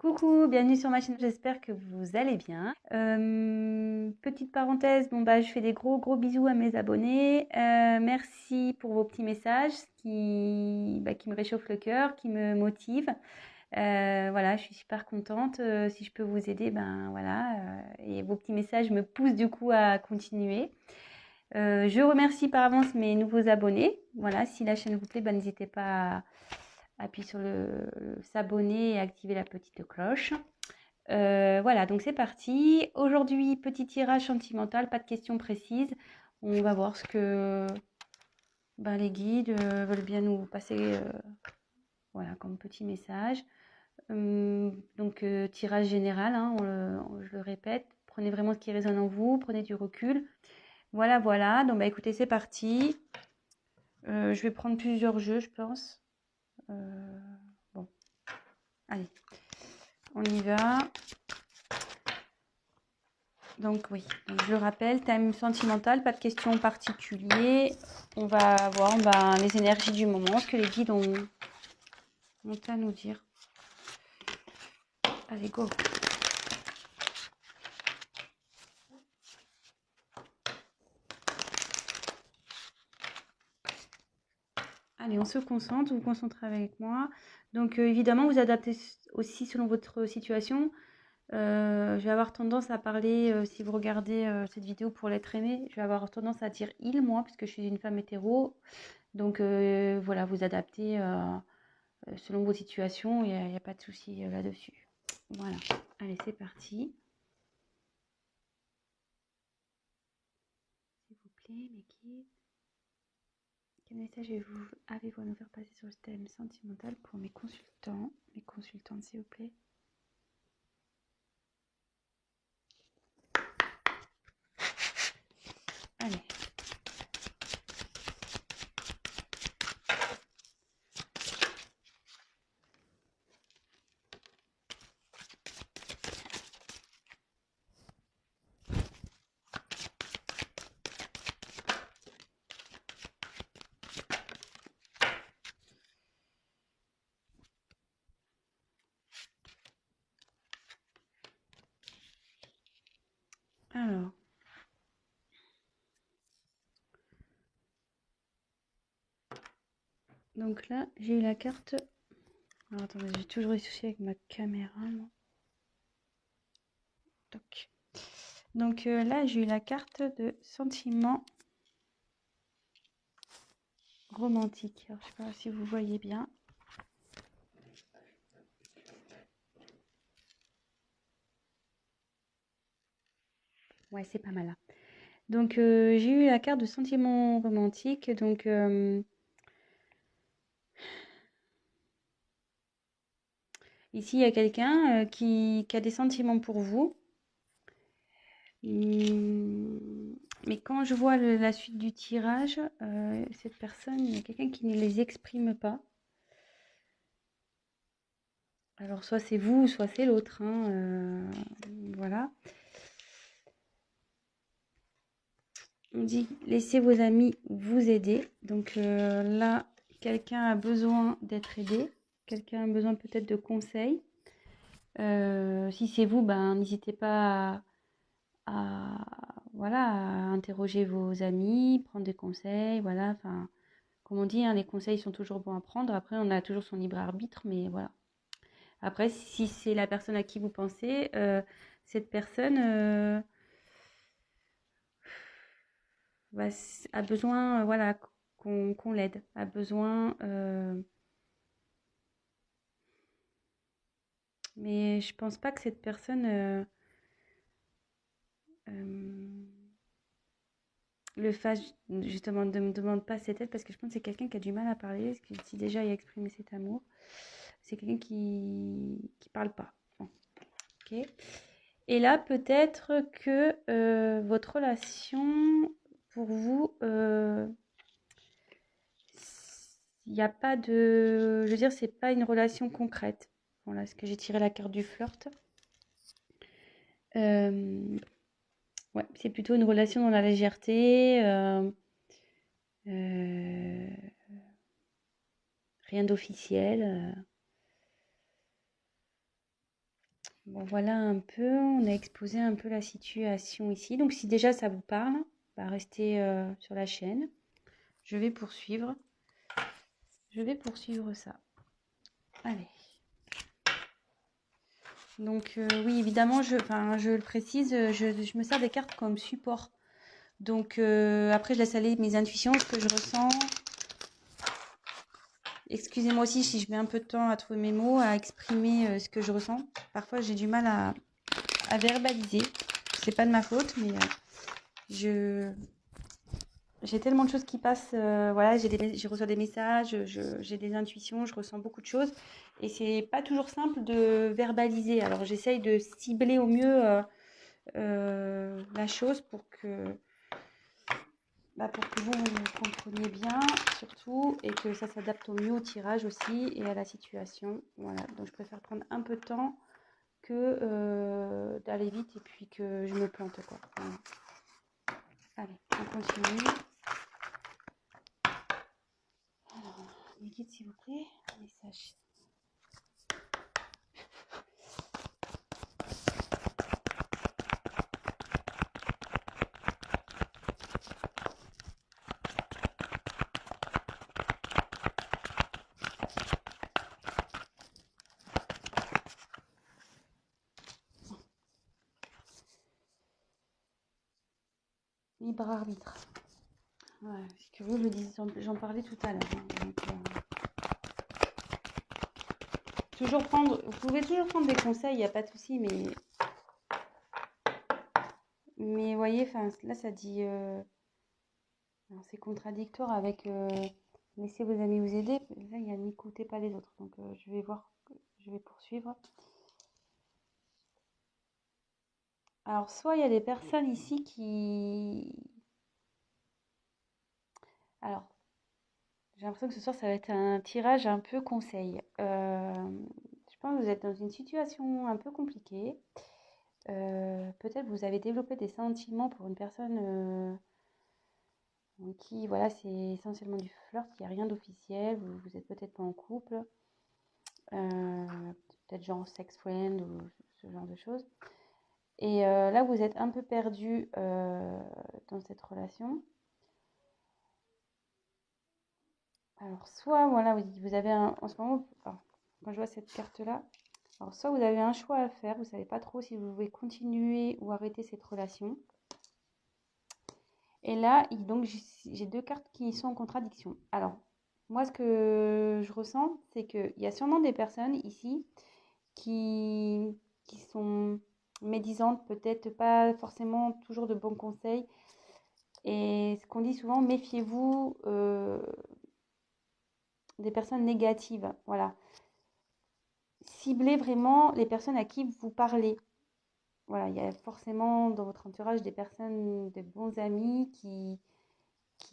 Coucou, bienvenue sur ma chaîne, j'espère que vous allez bien. Petite parenthèse, je fais des gros bisous à mes abonnés. Merci pour vos petits messages qui me réchauffent le cœur, qui me motivent. Voilà, je suis super contente. Si je peux vous aider, et vos petits messages me poussent du coup à continuer. Je remercie par avance mes nouveaux abonnés. Voilà, si la chaîne vous plaît, n'hésitez pas à appuyer sur le s'abonner et activer la petite cloche. Voilà, donc c'est parti. Aujourd'hui, petit tirage sentimental, pas de questions précises. On va voir ce que les guides veulent bien nous passer voilà, comme petit message. Tirage général, hein, je le répète. Prenez vraiment ce qui résonne en vous, prenez du recul. Voilà. Donc écoutez, c'est parti. Je vais prendre plusieurs jeux, je pense. Bon, allez, on y va. Donc oui, donc je le rappelle, thème sentimental, pas de questions particulières. On va voir les énergies du moment, ce que les guides ont à nous dire. Allez, go. Allez, on se concentre, vous vous concentrez avec moi. Donc évidemment, vous adaptez aussi selon votre situation. Je vais avoir tendance à parler, si vous regardez cette vidéo pour l'être aimé, je vais avoir tendance à dire il, moi, puisque je suis une femme hétéro. Donc voilà, vous adaptez selon vos situations, il n'y a pas de souci là-dessus. Voilà, allez, c'est parti. S'il vous plaît, mes guides. Quel message avez-vous à nous faire passer sur le thème sentimental pour mes consultantes, s'il vous plaît? Allez. Alors. Donc là, j'ai eu la carte. Alors attendez, j'ai toujours eu souci avec ma caméra, moi. Toc. Donc là, j'ai eu la carte de sentiment romantique. Alors, je sais pas si vous voyez bien. Ouais, c'est pas mal là. Donc j'ai eu la carte de sentiment romantique. Donc ici, il y a quelqu'un qui a des sentiments pour vous. Mais quand je vois la suite du tirage, cette personne, il y a quelqu'un qui ne les exprime pas. Alors, soit c'est vous, soit c'est l'autre, hein, voilà. On dit laissez vos amis vous aider. Donc là, quelqu'un a besoin d'être aidé. Quelqu'un a besoin peut-être de conseils. Si c'est vous, n'hésitez pas voilà, à interroger vos amis, prendre des conseils, voilà. Enfin, comme on dit, hein, les conseils sont toujours bons à prendre. Après, on a toujours son libre arbitre, mais voilà. Après, si c'est la personne à qui vous pensez, cette personne a besoin, voilà, qu'on l'aide, a besoin. Mais je pense pas que cette personne le fasse, justement, ne me demande pas cette aide parce que je pense que c'est quelqu'un qui a du mal à parler, parce que si déjà il a exprimé cet amour, c'est quelqu'un qui parle pas. Bon, ok. Et là, peut-être que votre relation, pour vous, il n'y a pas de... Je veux dire, c'est pas une relation concrète. Voilà, ce que j'ai tiré la carte du flirt. Ouais, c'est plutôt une relation dans la légèreté. Euh, rien d'officiel. Bon, voilà un peu, on a exposé un peu la situation ici. Donc si déjà ça vous parle, bah, restez sur la chaîne. Je vais poursuivre. Je vais poursuivre ça. Allez. Donc oui, évidemment, je le précise, je me sers des cartes comme support. Donc après, je laisse aller mes intuitions, ce que je ressens. Excusez-moi aussi si je mets un peu de temps à trouver mes mots, à exprimer ce que je ressens. Parfois, j'ai du mal à verbaliser. C'est pas de ma faute, mais j'ai tellement de choses qui passent. Voilà, je reçois des messages, j'ai des intuitions, je ressens beaucoup de choses. Et c'est pas toujours simple de verbaliser. Alors, j'essaye de cibler au mieux la chose pour que vous compreniez bien, surtout, et que ça s'adapte au mieux au tirage aussi et à la situation. Voilà, donc je préfère prendre un peu de temps que d'aller vite et puis que je me plante, quoi. Voilà. Allez, on continue. Alors, les guides, s'il vous plaît, message. Libre arbitre. Ouais, c'est curieux, j'en parlais tout à l'heure. Hein, donc, vous pouvez toujours prendre des conseils, il n'y a pas de souci, mais voyez, là ça dit, c'est contradictoire avec laissez vos amis vous aider. Là, il y a n'écoutez pas les autres, donc je vais poursuivre. Alors, soit il y a des personnes ici qui... Alors, j'ai l'impression que ce soir, ça va être un tirage un peu conseil. Je pense que vous êtes dans une situation un peu compliquée. Peut-être vous avez développé des sentiments pour une personne qui, voilà, c'est essentiellement du flirt, il n'y a rien d'officiel, vous êtes peut-être pas en couple, peut-être genre sex friend ou ce genre de choses. Et là, vous êtes un peu perdu dans cette relation. Alors, soit, voilà, vous avez en ce moment, alors, quand je vois cette carte-là, alors soit vous avez un choix à faire, vous ne savez pas trop si vous pouvez continuer ou arrêter cette relation. Et là, donc, j'ai deux cartes qui sont en contradiction. Alors, moi, ce que je ressens, c'est qu'il y a sûrement des personnes ici qui sont médisantes, peut-être pas forcément toujours de bons conseils. Et ce qu'on dit souvent, méfiez-vous des personnes négatives. Voilà. Ciblez vraiment les personnes à qui vous parlez. Voilà, il y a forcément dans votre entourage des personnes, de bons amis qui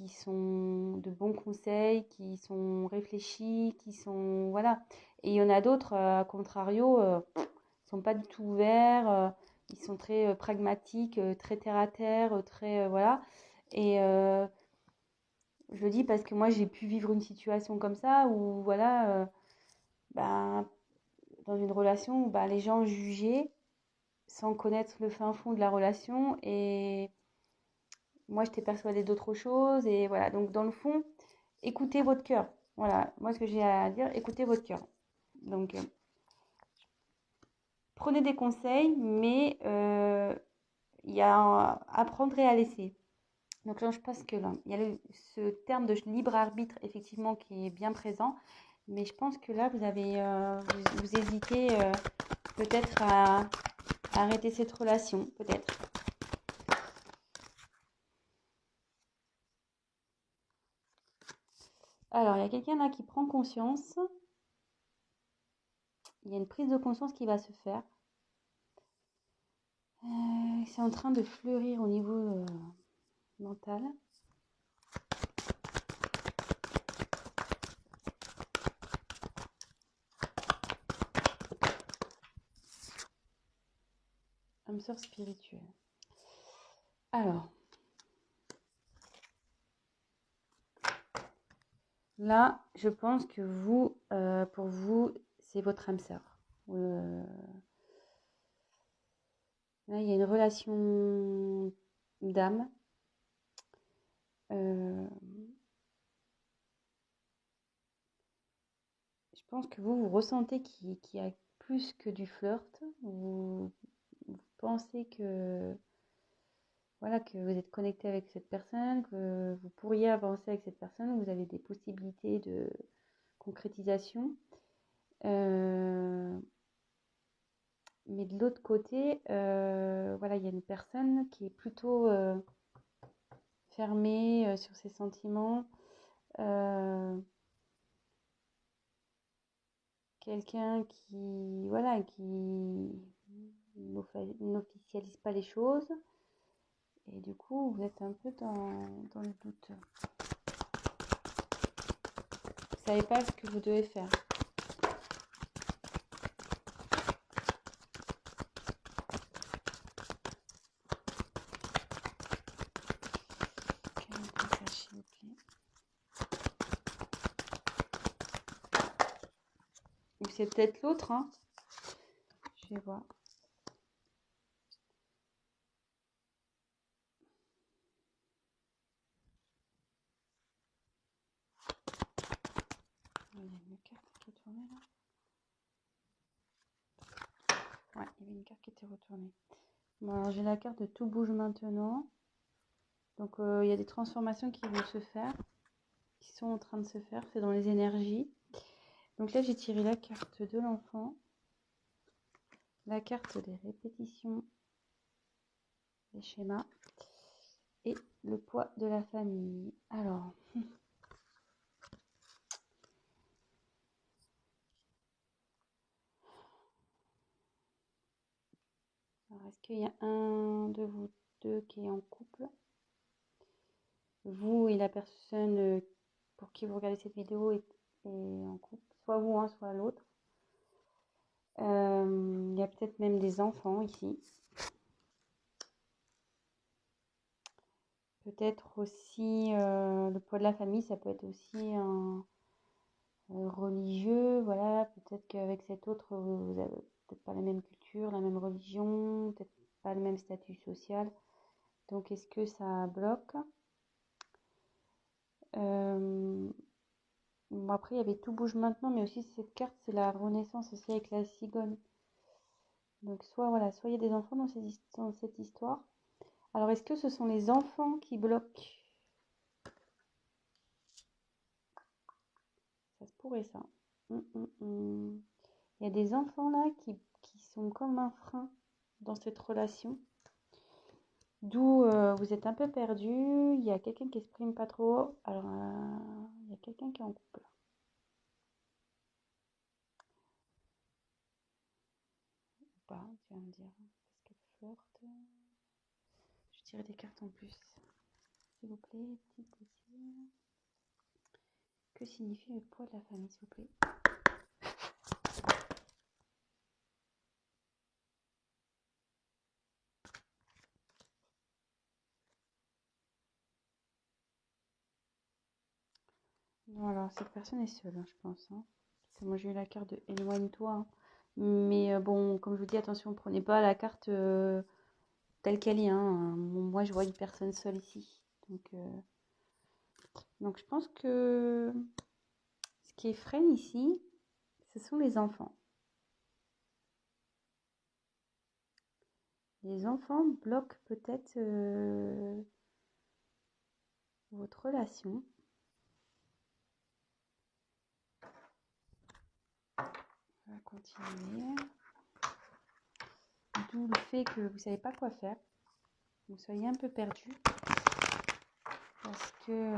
sont de bons conseils, qui sont réfléchis, qui sont... Voilà. Et il y en a d'autres, à contrario, sont pas du tout ouverts, ils sont très pragmatiques, très terre à terre, très... voilà. Et je le dis parce que moi, j'ai pu vivre une situation comme ça où, voilà, ben, dans une relation où ben, les gens jugeaient sans connaître le fin fond de la relation. Et moi, j'étais persuadée d'autre chose. Et voilà, donc dans le fond, écoutez votre cœur. Voilà, moi, ce que j'ai à dire, écoutez votre cœur. Donc, prenez des conseils, mais il y a à prendre et à laisser. Donc là, je pense que là, il y a ce terme de libre arbitre, effectivement, qui est bien présent. Mais je pense que là, vous hésitez peut-être à arrêter cette relation, peut-être. Alors, il y a quelqu'un là qui prend conscience. Il y a une prise de conscience qui va se faire. C'est en train de fleurir au niveau mental. Âme sœur spirituelle. Alors, là, je pense que pour vous, c'est votre âme sœur. Là, il y a une relation d'âme. Euh, je pense que vous ressentez qu'il y a plus que du flirt. Vous pensez que, voilà, que vous êtes connecté avec cette personne, que vous pourriez avancer avec cette personne, vous avez des possibilités de concrétisation. Mais de l'autre côté, voilà, il y a une personne qui est plutôt fermée sur ses sentiments. Quelqu'un qui, voilà, qui n'officialise pas les choses. Et du coup, vous êtes un peu dans le doute. Vous savez pas ce que vous devez faire. Quel message, s'il vous plaît. Ou c'est peut-être l'autre, hein. Je vais voir. Il y a une carte qui est tournée là. Ouais, il y avait une carte qui était retournée. Bon, alors j'ai la carte de tout bouge maintenant. Donc il y a des transformations qui vont se faire, qui sont en train de se faire. C'est dans les énergies. Donc là, j'ai tiré la carte de l'enfant, la carte des répétitions, des schémas et le poids de la famille. Alors, est-ce qu'il y a un de vous deux qui est en couple? Vous et la personne pour qui vous regardez cette vidéo est en couple, soit vous, hein, soit l'autre. Il y a peut-être même des enfants ici. Peut-être aussi le poids de la famille, ça peut être aussi un religieux. Voilà, peut-être qu'avec cet autre, vous n'avez peut-être pas la même culture, la même religion, peut-être pas le même statut social. Donc, est-ce que ça bloque? Bon, après, il y avait tout bouge maintenant, mais aussi cette carte, c'est la renaissance aussi avec la cigogne. Donc, soit voilà, soit il y a des enfants dans cette histoire. Alors, est-ce que ce sont les enfants qui bloquent? Ça se pourrait, ça. Il y a des enfants là qui sont comme un frein dans cette relation. D'où vous êtes un peu perdu. Il y a quelqu'un qui exprime pas trop. Alors, il y a quelqu'un qui est en couple. Ou pas, tu vas me dire. Parce qu'elle flirte. Je tirer des cartes en plus. S'il vous plaît, petit possible. Que signifie le poids de la famille, s'il vous plaît? Non, alors cette personne est seule, hein, je pense. Hein. Parce que moi j'ai eu la carte de éloigne-toi. Hein. Mais bon, comme je vous dis, attention, prenez pas la carte telle qu'elle est. Hein. Moi je vois une personne seule ici. Donc je pense que ce qui est freine ici, ce sont les enfants. Les enfants bloquent peut-être votre relation. On va continuer. D'où le fait que vous ne savez pas quoi faire. Vous soyez un peu perdu. Parce que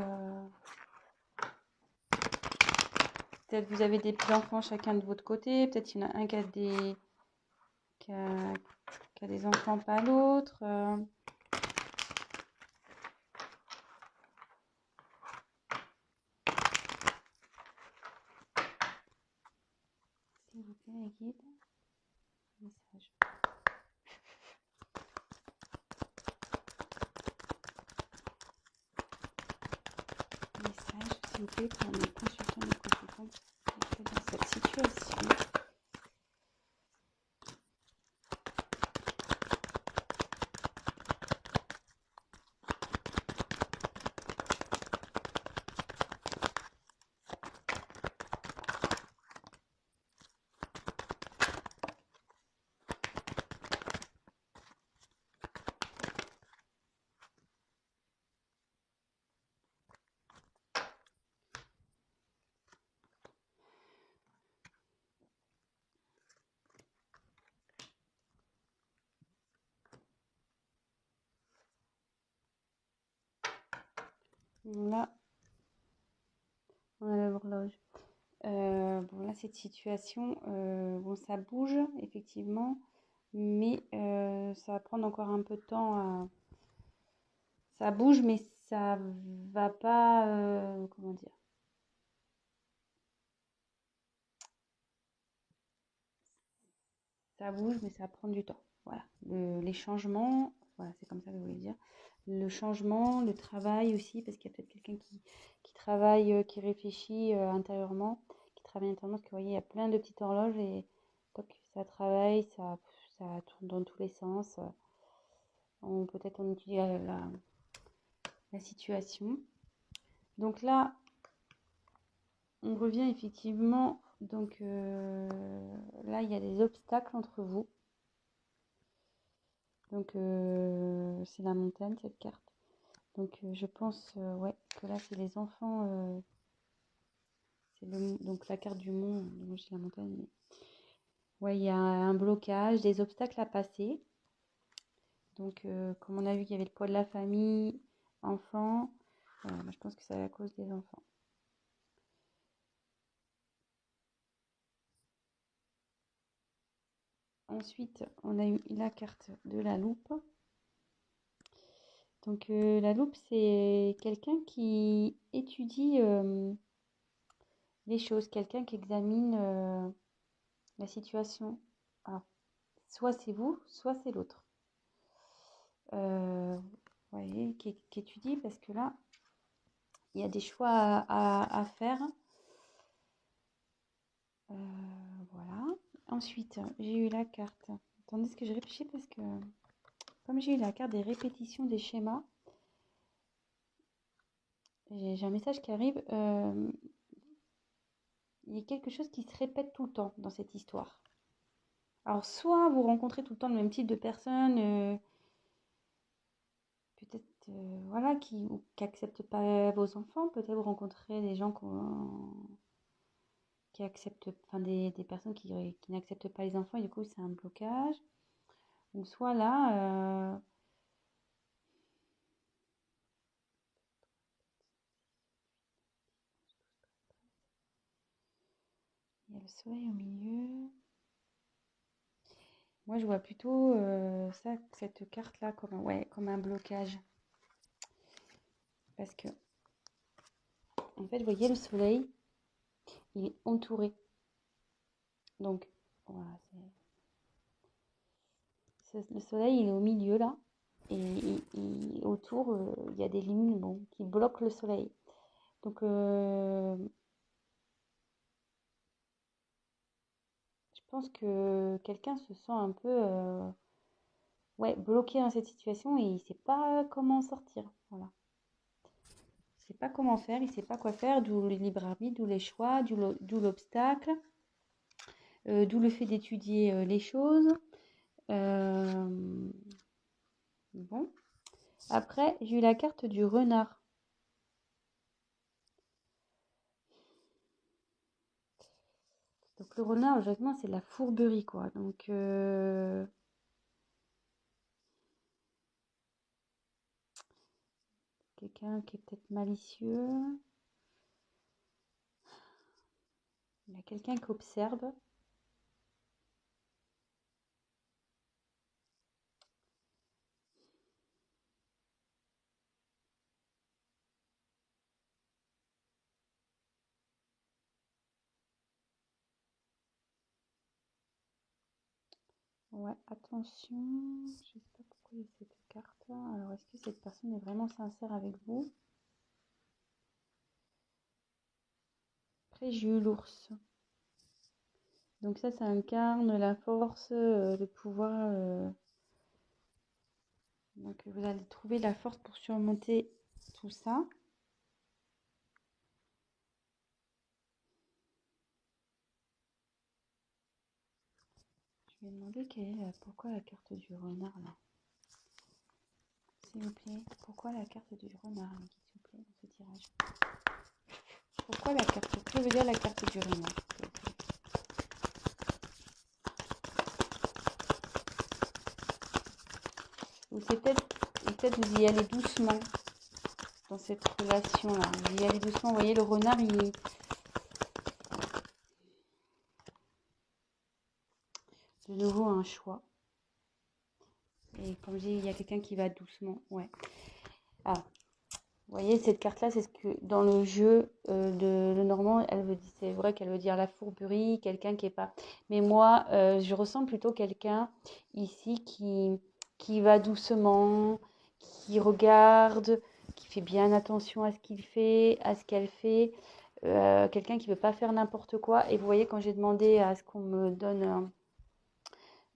peut-être vous avez des petits-enfants chacun de votre côté. Peut-être il y en a un qui a des enfants, pas l'autre. S'il vous plaît, les guides. Message. Message, s'il vous plaît, pour mes consultants et consultantes dans cette situation. Là, on a l'horloge. Bon, là, cette situation, bon, ça bouge, effectivement, mais ça va prendre encore un peu de temps à... Ça bouge, mais ça va pas... comment dire? Ça bouge, mais ça va prendre du temps. Voilà. Les changements, voilà, c'est comme ça que je voulais dire. Le changement, le travail aussi, parce qu'il y a peut-être quelqu'un qui travaille, qui réfléchit intérieurement, qui travaille intérieurement, parce que vous voyez, il y a plein de petites horloges et toc, ça travaille, ça tourne dans tous les sens. Peut-être on étudie la situation. Donc là, on revient effectivement. Donc là, il y a des obstacles entre vous. Donc c'est la montagne, cette carte. Donc je pense ouais, que là, c'est les enfants. Donc la carte du mont, moi j'ai la montagne. Mais... ouais, il y a un blocage, des obstacles à passer. Donc comme on a vu qu'il y avait le poids de la famille, enfants, moi, je pense que c'est à cause des enfants. Ensuite, on a eu la carte de la loupe. Donc la loupe, c'est quelqu'un qui étudie les choses, quelqu'un qui examine la situation. Alors, soit c'est vous, soit c'est l'autre. Vous voyez, qui étudie parce que là, il y a des choix à faire. Voilà. Ensuite, j'ai eu la carte. Attendez, ce que je réfléchis parce que comme j'ai eu la carte des répétitions des schémas, j'ai un message qui arrive. Il y a quelque chose qui se répète tout le temps dans cette histoire. Alors, soit vous rencontrez tout le temps le même type de personnes, peut-être voilà, qui n'acceptent pas vos enfants. Peut-être vous rencontrez des gens qui acceptent, enfin des personnes qui n'acceptent pas les enfants et du coup c'est un blocage. Ou soit là, il y a le soleil au milieu. Moi je vois plutôt cette carte-là comme un blocage. Parce que, en fait, vous voyez, le soleil, il est entouré. Donc, voilà, le soleil, il est au milieu là. Et autour, il y a des lignes qui bloquent le soleil. Donc, je pense que quelqu'un se sent un peu ouais, bloqué dans cette situation et il ne sait pas comment sortir. Voilà. Il ne sait pas comment faire, il ne sait pas quoi faire, d'où le libre arbitre, d'où les choix, d'où l'obstacle, d'où le fait d'étudier les choses. Bon. Après, j'ai eu la carte du renard. Donc le renard, logiquement, c'est de la fourberie, quoi. Donc quelqu'un qui est peut-être malicieux. Il y a quelqu'un qui observe. Ouais, attention. Je sais pas pourquoi il y a cette carte. Alors, est-ce que cette personne est vraiment sincère avec vous? Après, j'ai eu l'ours. Donc ça incarne la force, le pouvoir. Donc vous allez trouver la force pour surmonter tout ça. Je vais demander pourquoi la carte du renard là. S'il vous plaît, pourquoi la carte du renard, s'il vous plaît, dans ce tirage? Pourquoi la carte? Que veut dire la carte du renard? Ou c'est peut-être vous y allez doucement. dans cette relation-là. Vous y allez doucement. Vous voyez, le renard, il... De nouveau, un choix. Et comme je dis, il y a quelqu'un qui va doucement. Ouais. Ah, vous voyez, cette carte-là, c'est ce que dans le jeu de Lenormand, c'est vrai qu'elle veut dire la fourberie, quelqu'un qui est pas. Mais moi, je ressens plutôt quelqu'un ici qui va doucement, qui regarde, qui fait bien attention à ce qu'il fait, à ce qu'elle fait. Quelqu'un qui ne veut pas faire n'importe quoi. Et vous voyez, quand j'ai demandé à ce qu'on me donne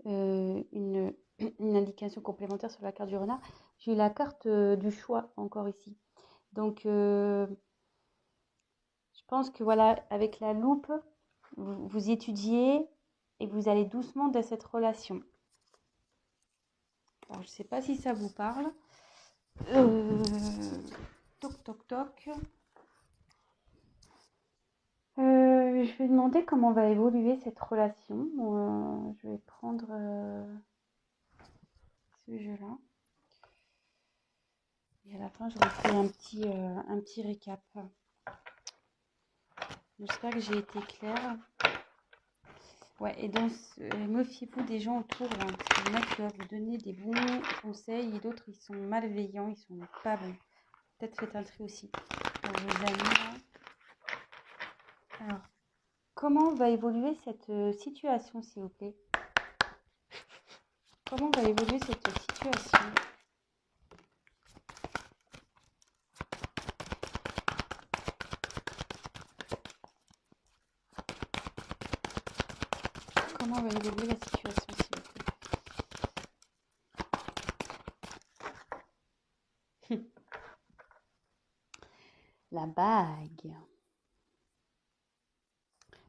une indication complémentaire sur la carte du renard, j'ai eu la carte du choix encore ici. Donc, je pense que voilà, avec la loupe, vous étudiez et vous allez doucement dans cette relation. Alors, je ne sais pas si ça vous parle. Toc, toc, toc. Je vais demander comment va évoluer cette relation. Je vais prendre ce jeu-là. Et à la fin, je refais un petit récap. J'espère que j'ai été claire. Ouais, et donc, méfiez-vous des gens autour, là, parce qu'il y en a qui doivent vous donner des bons conseils et d'autres, ils sont malveillants, ils sont pas bons. Peut-être faites un tri aussi pour vos amis, là. Alors, comment va évoluer cette situation, s'il vous plaît? Comment va évoluer cette situation? Comment va évoluer la situation, s'il vous plaît? La bague.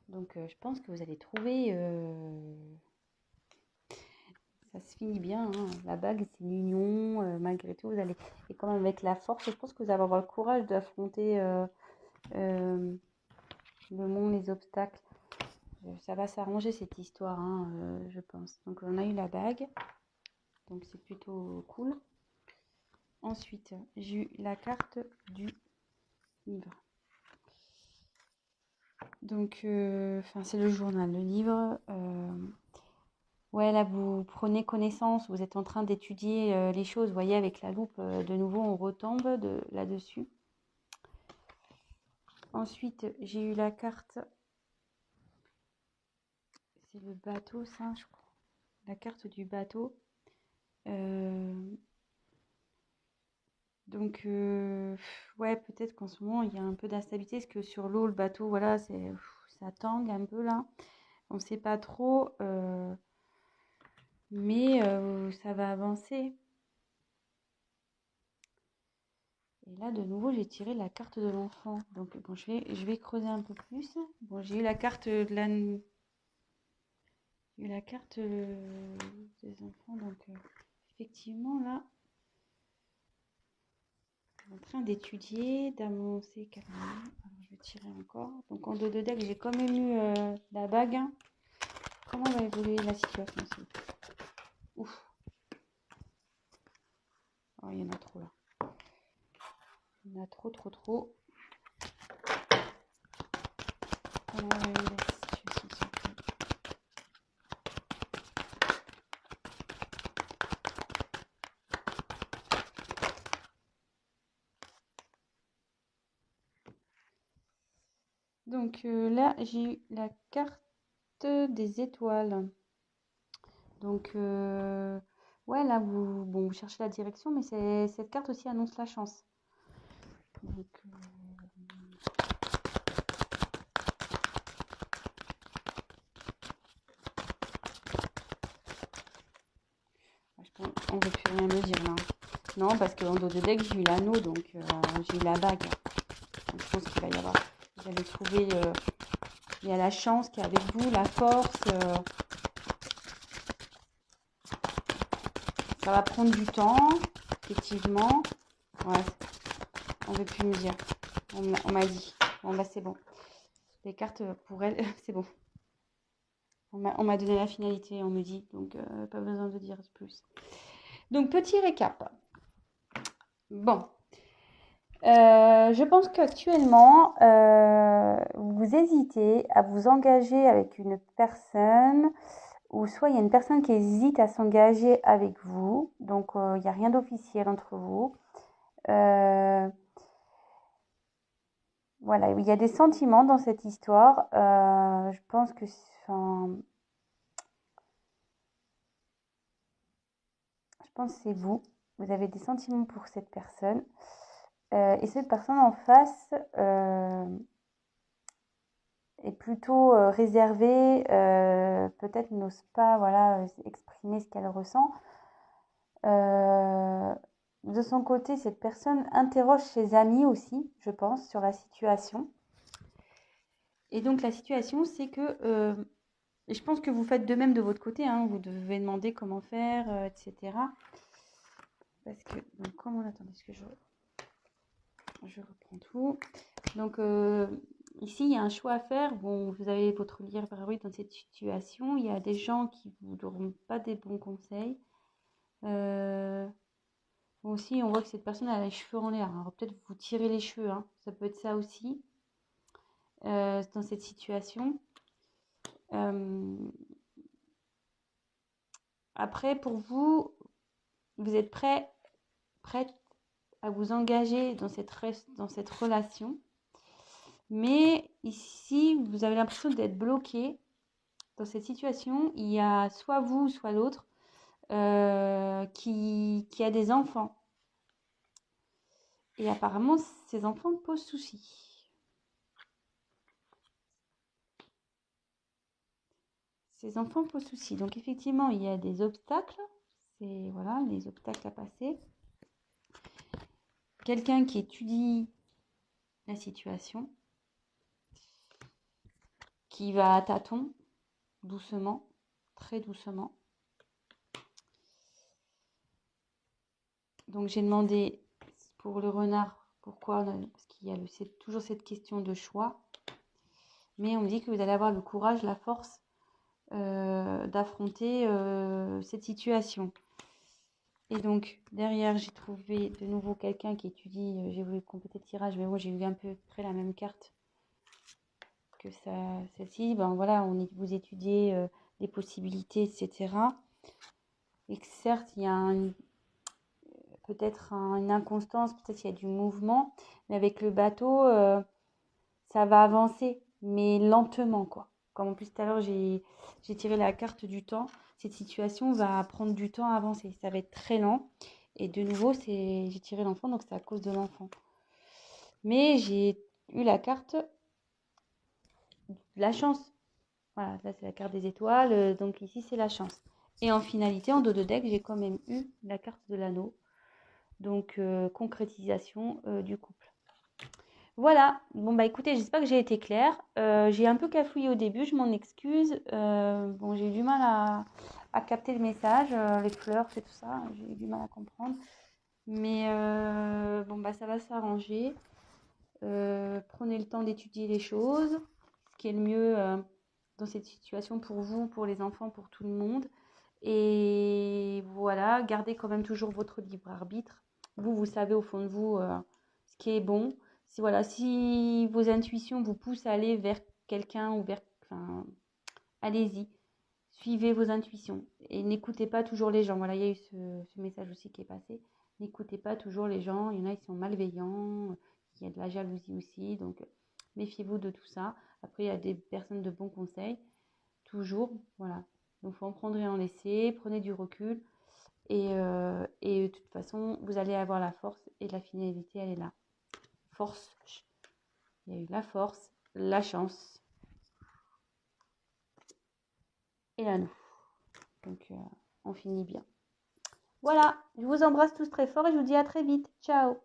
Donc, je pense que vous allez trouver... ça se finit bien, hein. La bague, c'est l'union. Malgré tout, vous allez... Et quand même avec la force, je pense que vous allez avoir le courage d'affronter le monde, les obstacles. Ça va s'arranger cette histoire, hein, je pense. Donc, on a eu la bague. Donc, c'est plutôt cool. Ensuite, j'ai eu la carte du livre. Donc, c'est le journal, le livre. Ouais, là, vous prenez connaissance, vous êtes en train d'étudier les choses. Vous voyez, avec la loupe, de nouveau, on retombe là-dessus. Ensuite, j'ai eu la carte. C'est le bateau, ça, je crois. La carte du bateau. Donc, ouais, peut-être qu'en ce moment, il y a un peu d'instabilité. Parce que sur l'eau, le bateau, voilà, ça tangue un peu là. On ne sait pas trop. Mais ça va avancer. Et là, de nouveau, j'ai tiré la carte de l'enfant. Donc, bon, je vais creuser un peu plus. Bon, j'ai eu la carte de la... J'ai eu la carte des enfants. Donc, effectivement, là, en train d'étudier, d'avancer carrément. Alors, je vais tirer encore. Donc, en dos de deck, j'ai quand même eu la bague. Comment va évoluer la situation ici? Ouf. Oh, il y en a trop, là. Il y en a trop, trop, trop. Comment va évoluer la situation, s'il vous plaît? Donc, là, j'ai eu la carte des étoiles. Donc, ouais, là, vous cherchez la direction, mais cette carte aussi annonce la chance. Donc, on ne veut plus rien me dire là. Non, parce qu'en dos de deck, j'ai eu l'anneau, donc j'ai eu la bague. Donc, je pense qu'il va y avoir... Vous allez trouver... il y a la chance qui est avec vous, la force. Ça va prendre du temps, effectivement. Ouais, on ne veut plus me dire. On m'a dit. Bon, bah c'est bon. Les cartes, pour elle, c'est bon. On m'a donné la finalité, on me dit. Donc, pas besoin de dire plus. Donc, petit récap. Bon. Je pense qu'actuellement, vous hésitez à vous engager avec une personne, ou soit il y a une personne qui hésite à s'engager avec vous, donc il n'y a rien d'officiel entre vous. Euh, voilà, il y a des sentiments dans cette histoire. Je pense que, enfin, je pense que c'est vous. Vous avez des sentiments pour cette personne. Et cette personne en face est plutôt réservée, peut-être n'ose pas voilà, exprimer ce qu'elle ressent. Euh, de son côté, cette personne interroge ses amis aussi, je pense, sur la situation. Et donc la situation, c'est que, et je pense que vous faites de même de votre côté, hein, vous devez demander comment faire, etc. Parce que, donc, comment, attendez, est-ce que je reprends tout. Donc, ici, il y a un choix à faire. Bon, vous avez votre libre arbitre dans cette situation. Il y a des gens qui ne vous donneront pas des bons conseils. Euh, bon, aussi, on voit que cette personne a les cheveux en l'air. Alors, peut-être vous tirez les cheveux, hein. Ça peut être ça aussi, dans cette situation. Euh, après, pour vous, vous êtes prête à vous engager dans cette relation. Mais ici, vous avez l'impression d'être bloqué dans cette situation. Il y a soit vous, soit l'autre qui a des enfants. Et apparemment, ces enfants posent souci. Ces enfants posent souci. Donc effectivement, il y a des obstacles. C'est voilà, les obstacles à passer. Quelqu'un qui étudie la situation, qui va à tâtons, doucement, très doucement. Donc j'ai demandé pour le renard pourquoi, parce qu'il y a toujours cette question de choix. Mais on me dit que vous allez avoir le courage, la force d'affronter cette situation. Et donc derrière j'ai trouvé de nouveau quelqu'un qui étudie, j'ai voulu compléter le tirage, mais bon j'ai eu à peu près la même carte que celle-ci. Ben voilà, vous étudiez les possibilités, etc. Et que certes il y a peut-être une inconstance, peut-être il y a du mouvement, mais avec le bateau, ça va avancer, mais lentement, quoi. Comme en plus tout à l'heure, j'ai tiré la carte du temps. Cette situation va prendre du temps à avancer. Ça va être très lent. Et de nouveau, j'ai tiré l'enfant, donc c'est à cause de l'enfant. Mais j'ai eu la carte de la chance. Voilà, là c'est la carte des étoiles, donc ici c'est la chance. Et en finalité, en dos de deck, j'ai quand même eu la carte de l'anneau. Donc concrétisation du couple. Voilà, bon bah écoutez, j'espère que j'ai été claire. J'ai un peu cafouillé au début, je m'en excuse. Bon, j'ai eu du mal à capter le message, les fleurs, c'est tout ça, j'ai eu du mal à comprendre. Mais bon bah ça va s'arranger. Prenez le temps d'étudier les choses, ce qui est le mieux dans cette situation pour vous, pour les enfants, pour tout le monde. Et voilà, gardez quand même toujours votre libre arbitre. Vous savez au fond de vous ce qui est bon. Si, voilà, si vos intuitions vous poussent à aller vers quelqu'un ou vers... Enfin, allez-y, suivez vos intuitions. Et n'écoutez pas toujours les gens. Voilà, il y a eu ce message aussi qui est passé. N'écoutez pas toujours les gens. Il y en a qui sont malveillants. Il y a de la jalousie aussi. Donc, méfiez-vous de tout ça. Après, il y a des personnes de bons conseils. Toujours, voilà. Donc, il faut en prendre et en laisser. Prenez du recul. Et de toute façon, vous allez avoir la force et la finalité, elle est là. Force. Il y a eu la force, la chance et la nous. Donc, on finit bien. Voilà, je vous embrasse tous très fort et je vous dis à très vite. Ciao!